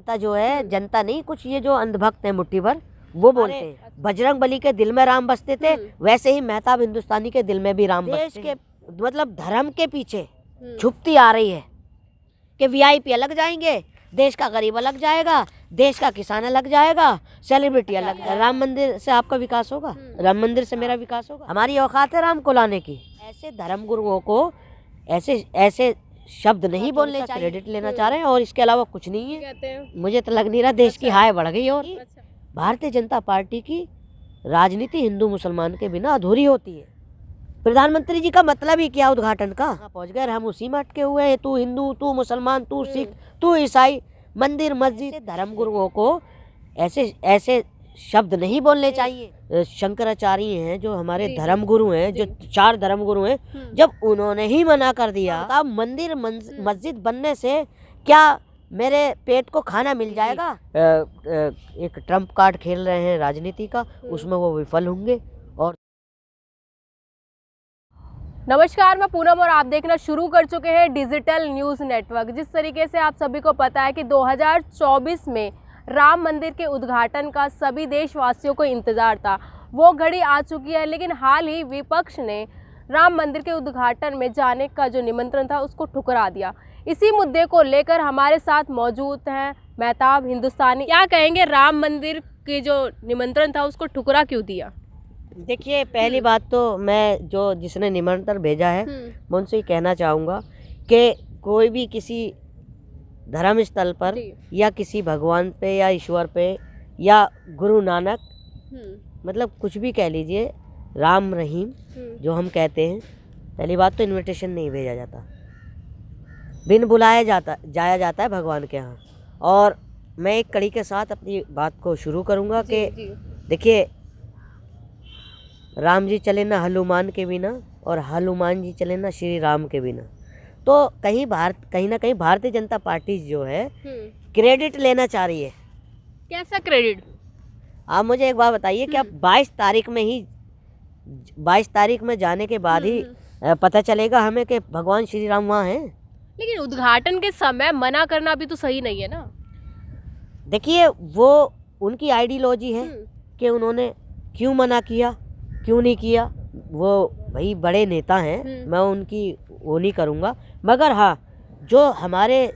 जनता जो है, जनता नहीं, कुछ ये जो अंधभक्त है मुट्ठी भर, वो बोलते हैं बजरंग बली के दिल में राम बसते थे, वैसे ही मेहताब हिंदुस्तानी के दिल में भी राम बसते हैं। मतलब धर्म के पीछे छुपती आ रही है कि वीआईपी अलग जाएंगे, देश का गरीब अलग जाएगा, देश का किसान अलग जाएगा, सेलिब्रिटी अलग जाएगा। राम मंदिर से आपका विकास होगा? राम मंदिर से मेरा विकास होगा? हमारी औकात है राम को लाने की? ऐसे धर्म गुरुओं को ऐसे शब्द नहीं बोलने चाहिए। क्रेडिट लेना चाह रहे हैं और इसके अलावा कुछ नहीं है। मुझे तो लग नहीं रहा देश की हाय बढ़ गई। और भारतीय जनता पार्टी की राजनीति हिंदू मुसलमान के बिना अधूरी होती है। प्रधानमंत्री जी का मतलब ही क्या उद्घाटन का? पहुंच गए, हम उसी में अटके हुए हैं। तू हिंदू, तू मुसलमान, तू सिख, तू ईसाई। मंदिर मस्जिद धर्म गुरुओं को ऐसे शब्द नहीं बोलने चाहिए। शंकराचार्य हैं जो हमारे धर्म गुरु हैं, जो 4 धर्म गुरु हैं, जब उन्होंने ही मना कर दिया, अब मंदिर मस्जिद बनने से क्या मेरे पेट को खाना मिल जाएगा? एक ट्रम्प कार्ड खेल रहे हैं राजनीति का, उसमें वो विफल होंगे। और नमस्कार, मैं पूनम और आप देखना शुरू कर चुके हैं डिजिटल न्यूज़ नेटवर्क। जिस तरीके से आप सभी को पता है कि 2024 में राम मंदिर के उद्घाटन का सभी देशवासियों को इंतज़ार था, वो घड़ी आ चुकी है। लेकिन हाल ही विपक्ष ने राम मंदिर के उद्घाटन में जाने का जो निमंत्रण था उसको ठुकरा दिया। इसी मुद्दे को लेकर हमारे साथ मौजूद हैं मेहताब हिंदुस्तानी। क्या कहेंगे, राम मंदिर के जो निमंत्रण था उसको ठुकरा क्यों दिया? देखिए, पहली बात तो मैं जिसने निमंत्रण भेजा है मैं उनसे ही कहना चाहूँगा कि कोई भी किसी धर्म स्थल पर या किसी भगवान पे या ईश्वर पे या गुरु नानक, मतलब कुछ भी कह लीजिए, राम रहीम जो हम कहते हैं, पहली बात तो इनविटेशन नहीं भेजा जाता, बिन बुलाए जाया जाता है भगवान के यहाँ। और मैं एक कड़ी के साथ अपनी बात को शुरू करूँगा कि देखिए, राम जी चले ना हनुमान के बिना और हनुमान जी चले ना श्री राम के बिना। तो कहीं ना कहीं भारतीय जनता पार्टी जो है क्रेडिट लेना चाह रही है। कैसा क्रेडिट? आप मुझे एक बात बताइए, क्या 22 तारीख में जाने के बाद ही पता चलेगा हमें कि भगवान श्री राम वहाँ हैं? लेकिन उद्घाटन के समय मना करना भी तो सही नहीं है ना। देखिए, वो उनकी आइडियोलॉजी है कि उन्होंने क्यों मना किया, क्यों नहीं किया। वो भाई बड़े नेता हैं, मैं उनकी वो नहीं करूँगा। मगर हाँ, जो हमारे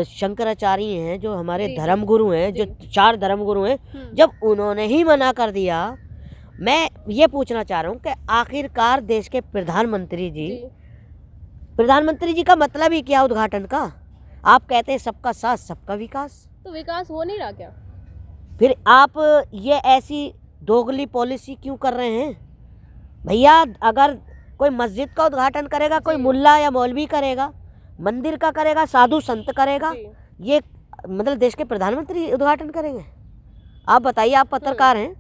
शंकराचार्य हैं, जो हमारे धर्म गुरु हैं, जो 4 धर्म गुरु हैं, जब उन्होंने ही मना कर दिया, मैं ये पूछना चाह रहा हूँ कि आखिरकार देश के प्रधानमंत्री जी का मतलब ही क्या उद्घाटन का? आप कहते हैं सबका साथ सबका विकास, तो विकास हो नहीं रहा क्या? फिर आप ये ऐसी दोगली पॉलिसी क्यों कर रहे हैं? भैया, अगर कोई मस्जिद का उद्घाटन करेगा, कोई मुल्ला या मौलवी करेगा, मंदिर का करेगा, साधु संत करेगा, ये मतलब देश के प्रधानमंत्री उद्घाटन करेंगे? आप बताइए, आप पत्रकार हैं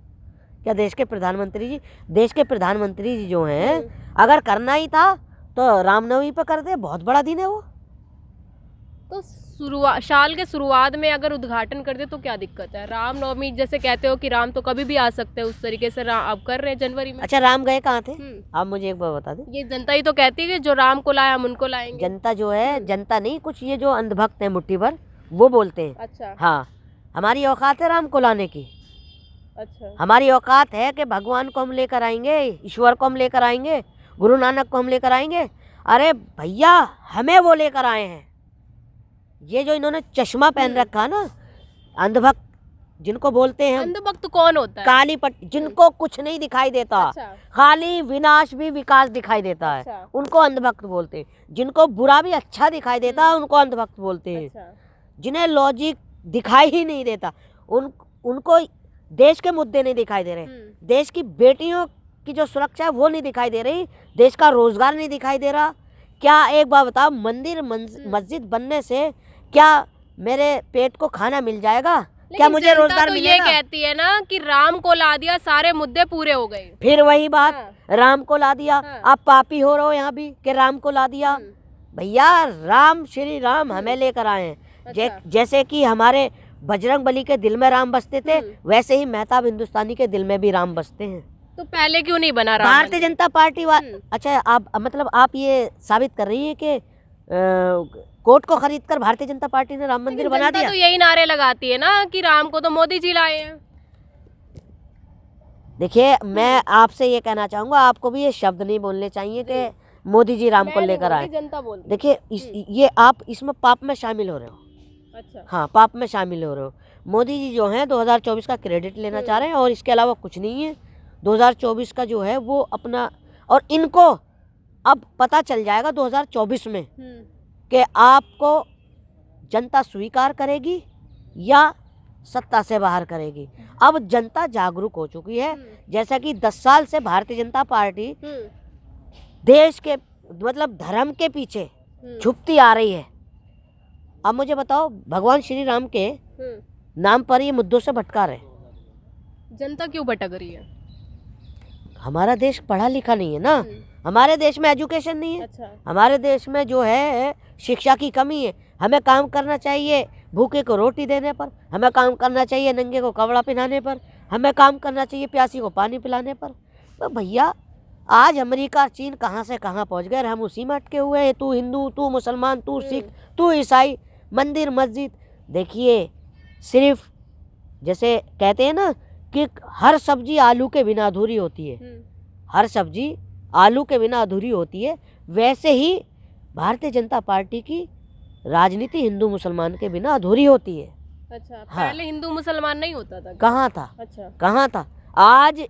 क्या? देश के प्रधानमंत्री जी जो हैं, अगर करना ही था तो रामनवमी पर कर दे, बहुत बड़ा दिन है वो। तो साल के शुरुआत में अगर उद्घाटन कर दे तो क्या दिक्कत है? रामनवमी जैसे कहते हो कि राम तो कभी भी आ सकते हैं, उस तरीके से आप कर रहे हैं जनवरी में। अच्छा, राम गए कहाँ थे? आप मुझे एक बार बता दें। ये जनता ही तो कहती है कि जो राम को लाया हम उनको लाएंगे। जनता जो है, जनता नहीं, कुछ ये जो अंधभक्त है मुट्ठी भर, वो बोलते हैं। अच्छा। हाँ, हमारी औकात है राम को लाने की। अच्छा। हमारी औकात है कि भगवान को हम लेकर आएंगे, ईश्वर को हम लेकर आएंगे, गुरु नानक को हम लेकर आएंगे। अरे भैया, हमें वो लेकर आए हैं। ये जो इन्होंने चश्मा पहन रखा ना, अंधभक्त जिनको बोलते हैं। अंधभक्त कौन होता है? काली पट्टी, जिनको कुछ नहीं दिखाई देता। अच्छा। खाली विनाश भी विकास दिखाई देता है। अच्छा। उनको अंधभक्त बोलते हैं। जिनको बुरा भी अच्छा दिखाई देता है उनको अंधभक्त बोलते हैं। अच्छा। जिन्हें लॉजिक दिखाई ही नहीं देता, उनको देश के मुद्दे नहीं दिखाई दे रहे, देश की बेटियों की जो सुरक्षा है वो नहीं दिखाई दे रही, देश का रोजगार नहीं दिखाई दे रहा। क्या एक बात बताओ, मंदिर मस्जिद बनने से क्या मेरे पेट को खाना मिल जाएगा? क्या मुझे रोजगार तो मिलेगा? ये कहती है ना कि राम को ला दिया, सारे मुद्दे पूरे हो गए। फिर वही बात, राम को ला दिया। आप पापी हो रहे हो यहाँ भी कि राम को ला दिया। भैया, राम श्री राम हमें लेकर आए हैं। जैसे कि हमारे बजरंग बली के दिल में राम बसते थे, वैसे ही मेहताब हिंदुस्तानी के दिल में भी राम बसते हैं। तो पहले क्यों नहीं बना राम? भारतीय जनता पार्टी अच्छा, आप मतलब आप ये साबित कर रही है कि कोर्ट को खरीद कर भारतीय जनता पार्टी ने राम मंदिर बना जनता दिया। तो यही नारे लगाती है ना कि राम को तो मोदी जी लाए हैं। देखिए, मैं आपसे ये कहना चाहूंगा, आपको भी ये शब्द नहीं बोलने चाहिए कि मोदी जी राम को मैं नहीं लेकर बोल आए। रही, जनता बोल रही। देखिए, ये आप इसमें पाप में शामिल हो रहे हो। अच्छा। हाँ, पाप में शामिल हो रहे हो। मोदी जी जो हैं 2024 का क्रेडिट लेना चाह रहे हैं और इसके अलावा कुछ नहीं है। 2024 का जो है वो अपना, और इनको अब पता चल जाएगा 2024 में कि आपको जनता स्वीकार करेगी या सत्ता से बाहर करेगी। अब जनता जागरूक हो चुकी है। जैसा कि 10 साल से भारतीय जनता पार्टी देश के मतलब धर्म के पीछे छुपती आ रही है। अब मुझे बताओ, भगवान श्री राम के नाम पर ये मुद्दों से भटका रहे हैं। जनता क्यों भटक रही है? हमारा देश पढ़ा लिखा नहीं है ना, हमारे देश में एजुकेशन नहीं है। अच्छा। हमारे देश में जो है शिक्षा की कमी है। हमें काम करना चाहिए भूखे को रोटी देने पर, हमें काम करना चाहिए नंगे को कपड़ा पहनाने पर, हमें काम करना चाहिए प्यासी को पानी पिलाने पर। तो भैया, आज अमेरिका चीन कहाँ से कहाँ पहुँच गए, हम उसी में अटके हुए हैं। तू हिंदू, तू मुसलमान, तू सिख, तू ईसाई, मंदिर मस्जिद। देखिए, सिर्फ जैसे कहते हैं ना कि हर सब्जी आलू के बिना अधूरी होती है, हर सब्जी आलू के बिना अधूरी होती है, वैसे ही भारतीय जनता पार्टी की राजनीति हिंदू मुसलमान के बिना अधूरी होती है। अच्छा। हाँ। पहले हिंदू मुसलमान नहीं होता था? कहाँ था? अच्छा। कहाँ था? आज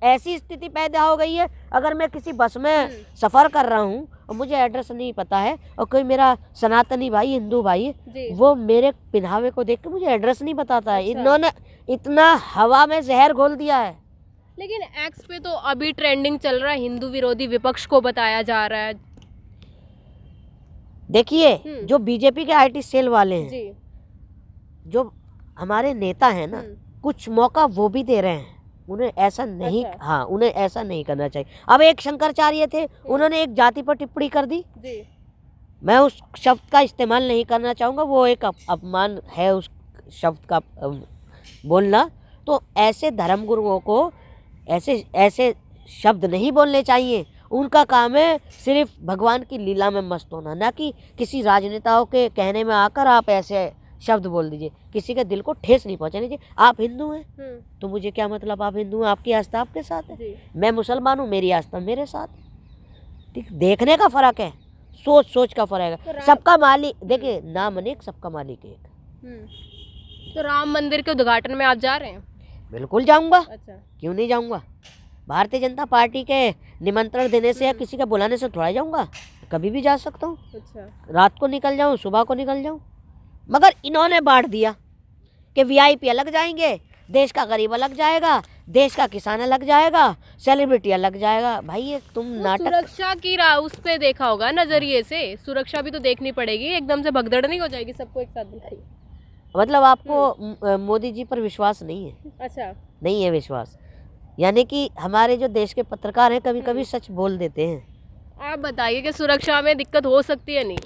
ऐसी स्थिति पैदा हो गई है, अगर मैं किसी बस में सफ़र कर रहा हूँ और मुझे एड्रेस नहीं पता है और कोई मेरा सनातनी भाई, हिंदू भाई, वो मेरे पहनावे को देख के मुझे एड्रेस नहीं बताता है। इन्होंने इतना हवा में जहर घोल दिया है। लेकिन एक्स पे तो अभी ट्रेंडिंग चल रहा है, हिंदू विरोधी विपक्ष को बताया जा रहा है। देखिए, जो बीजेपी के आईटी सेल वाले हैं जी, जो हमारे नेता हैं ना, कुछ मौका वो भी दे रहे हैं। उन्हें ऐसा नहीं, हाँ, उन्हें ऐसा नहीं करना चाहिए। अब एक शंकराचार्य थे, उन्होंने एक जाति पर टिप्पणी कर दी। मैं उस शब्द का इस्तेमाल नहीं करना चाहूँगा, वो एक अपमान है उस शब्द का बोलना। तो ऐसे धर्मगुरुओं को ऐसे शब्द नहीं बोलने चाहिए। उनका काम है सिर्फ भगवान की लीला में मस्त होना, ना कि किसी राजनेताओं के कहने में आकर आप ऐसे शब्द बोल दीजिए। किसी के दिल को ठेस नहीं पहुंचानी चाहिए। आप हिंदू हैं तो मुझे क्या मतलब, आप हिंदू हैं, आपकी आस्था आपके साथ है, मैं मुसलमान हूँ, मेरी आस्था मेरे साथ। ठीक, देखने का फर्क है, सोच का फर्क है। सबका मालिक, देखिए, नाम अनेक सबका मालिक एक। तो राम मंदिर के उद्घाटन में आप जा रहे हैं? बिल्कुल जाऊंगा। अच्छा। क्यों नहीं जाऊंगा? भारतीय जनता पार्टी के निमंत्रण देने से या किसी के बुलाने से थोड़ा जाऊंगा, कभी भी जा सकता हूँ। अच्छा। रात को निकल जाऊँ, सुबह को निकल जाऊँ। मगर इन्होंने बांट दिया कि वीआईपी अलग जाएंगे, देश का गरीब अलग जाएगा, देश का किसान अलग जाएगा, सेलिब्रिटी अलग जाएगा। भाई ये तुम नाटक, सुरक्षा की उस पे देखा होगा नजरिए से, सुरक्षा भी तो देखनी पड़ेगी, एकदम से भगदड़ नहीं हो जाएगी सबको एक साथ दिखाई। मतलब आपको मोदी जी पर विश्वास नहीं है? अच्छा। नहीं है विश्वास, यानी कि हमारे जो देश के पत्रकार हैं कभी कभी सच बोल देते हैं। आप बताइए कि सुरक्षा में दिक्कत हो सकती है? नहीं,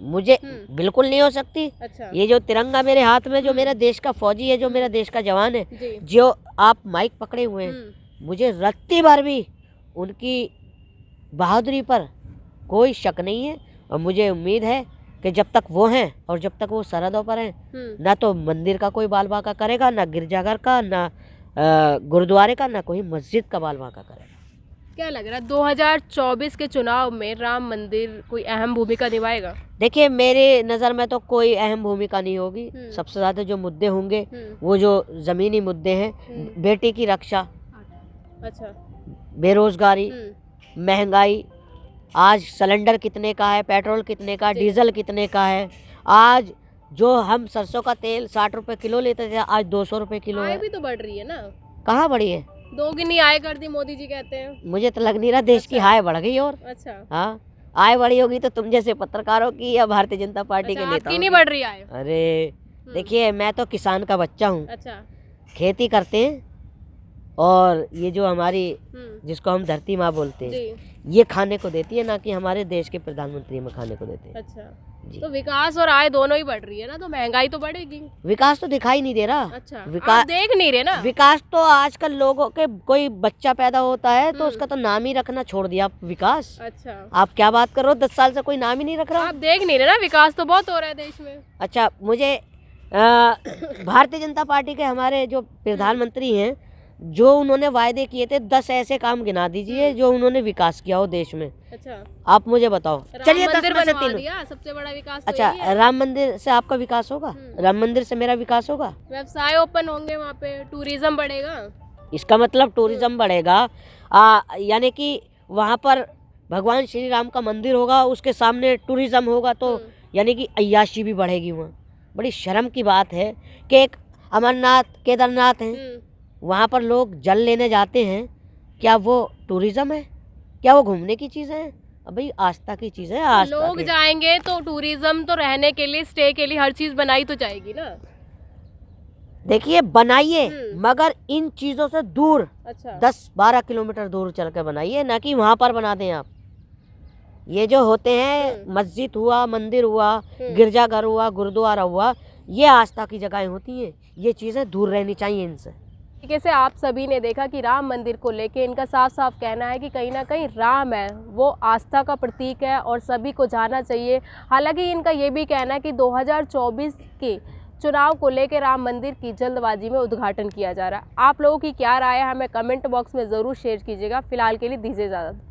मुझे बिल्कुल नहीं हो सकती। अच्छा। ये जो तिरंगा मेरे हाथ में, जो मेरा देश का फौजी है, जो मेरा देश का जवान है, जो आप माइक पकड़े हुए हैं, मुझे रत्ती भर भी उनकी बहादुरी पर कोई शक नहीं है। और मुझे उम्मीद है कि जब तक वो हैं और जब तक वो सरहदों पर हैं, ना तो मंदिर का कोई बाल बांका करेगा, ना गिरजाघर का, ना गुरुद्वारे का, ना कोई मस्जिद का बाल बांका करेगा। क्या लग रहा है 2024 के चुनाव में राम मंदिर कोई अहम भूमिका निभाएगा? देखिए, मेरे नज़र में तो कोई अहम भूमिका नहीं होगी। सबसे ज़्यादा जो मुद्दे होंगे वो जो ज़मीनी मुद्दे हैं, बेटी की रक्षा, अच्छा, बेरोजगारी, महंगाई। आज सिलेंडर कितने का है, पेट्रोल कितने का, डीजल कितने का है। आज जो हम सरसों का तेल 60 रुपए किलो लेते थे, आज 200 रुपए किलो है। आय भी तो बढ़ रही है ना? कहाँ बढ़ी है? दोगुनी आय कर दी मोदी जी कहते हैं। मुझे तो लग नहीं रहा देश की आय बढ़ गई। और अच्छा, हाँ, आय बढ़ी होगी तो तुम जैसे पत्रकारों की या भारतीय जनता पार्टी के नेताओं की नहीं बढ़ रही आय? अरे देखिए, मैं तो किसान का बच्चा हूँ। अच्छा। खेती करते हैं, और ये जो हमारी जिसको हम धरती माँ बोलते हैं, जी। ये खाने को देती है, ना कि हमारे देश के प्रधानमंत्री हमें खाने को देते हैं। अच्छा, जी। तो विकास और आय दोनों ही बढ़ रही है ना, तो महंगाई तो बढ़ेगी। विकास तो दिखाई नहीं दे रहा। अच्छा, विकास आप देख नहीं रहे ना। विकास तो आजकल लोगों के, कोई बच्चा पैदा होता है तो उसका तो नाम ही रखना छोड़ दिया विकास। अच्छा, आप क्या बात कर रहे हो, 10 साल से कोई नाम ही नहीं रख रहा। आप देख नहीं रहे ना, विकास तो बहुत हो रहा है देश में। अच्छा, मुझे भारतीय जनता पार्टी के हमारे जो प्रधानमंत्री हैं, जो उन्होंने वायदे किए थे, 10 ऐसे काम गिना दीजिए जो उन्होंने विकास किया हो देश में। अच्छा, आप मुझे बताओ। चलिए 10 में से 3। दिया, सबसे बड़ा विकास तो अच्छा, यही है। राम मंदिर से आपका विकास होगा? राम मंदिर से मेरा विकास होगा? व्यवसाय ओपन होंगे वहाँ पे, टूरिज्म बढ़ेगा। इसका मतलब टूरिज्म बढ़ेगा, यानी कि वहाँ पर भगवान श्री राम का मंदिर होगा, उसके सामने टूरिज्म होगा, तो यानी कि अय्याशी भी बढ़ेगी वहाँ। बड़ी शर्म की बात है कि एक अमरनाथ, केदारनाथ है, वहाँ पर लोग जल लेने जाते हैं, क्या वो टूरिज्म है? क्या वो घूमने की चीज़ है? भाई आस्था की चीज़ है। आस्था लोग जाएंगे तो टूरिज्म तो रहने के लिए, स्टे के लिए हर चीज़ बनाई तो जाएगी ना। देखिए, बनाइए, मगर इन चीज़ों से दूर। अच्छा, 10-12 किलोमीटर दूर चल कर बनाइए, ना कि वहाँ पर बना दें आप। ये जो होते हैं, मस्जिद हुआ, मंदिर हुआ, गिरजाघर हुआ, गुरुद्वारा हुआ, ये आस्था की जगहें होती हैं। ये चीज़ें दूर रहनी चाहिए इनसे। तरीके से आप सभी ने देखा कि राम मंदिर को लेके इनका साफ साफ कहना है कि कहीं ना कहीं राम है वो आस्था का प्रतीक है और सभी को जाना चाहिए। हालांकि इनका ये भी कहना है कि 2024 के चुनाव को लेकर राम मंदिर की जल्दबाजी में उद्घाटन किया जा रहा है। आप लोगों की क्या राय है, हमें कमेंट बॉक्स में ज़रूर शेयर कीजिएगा। फिलहाल के लिए दीजिए इजाज़त।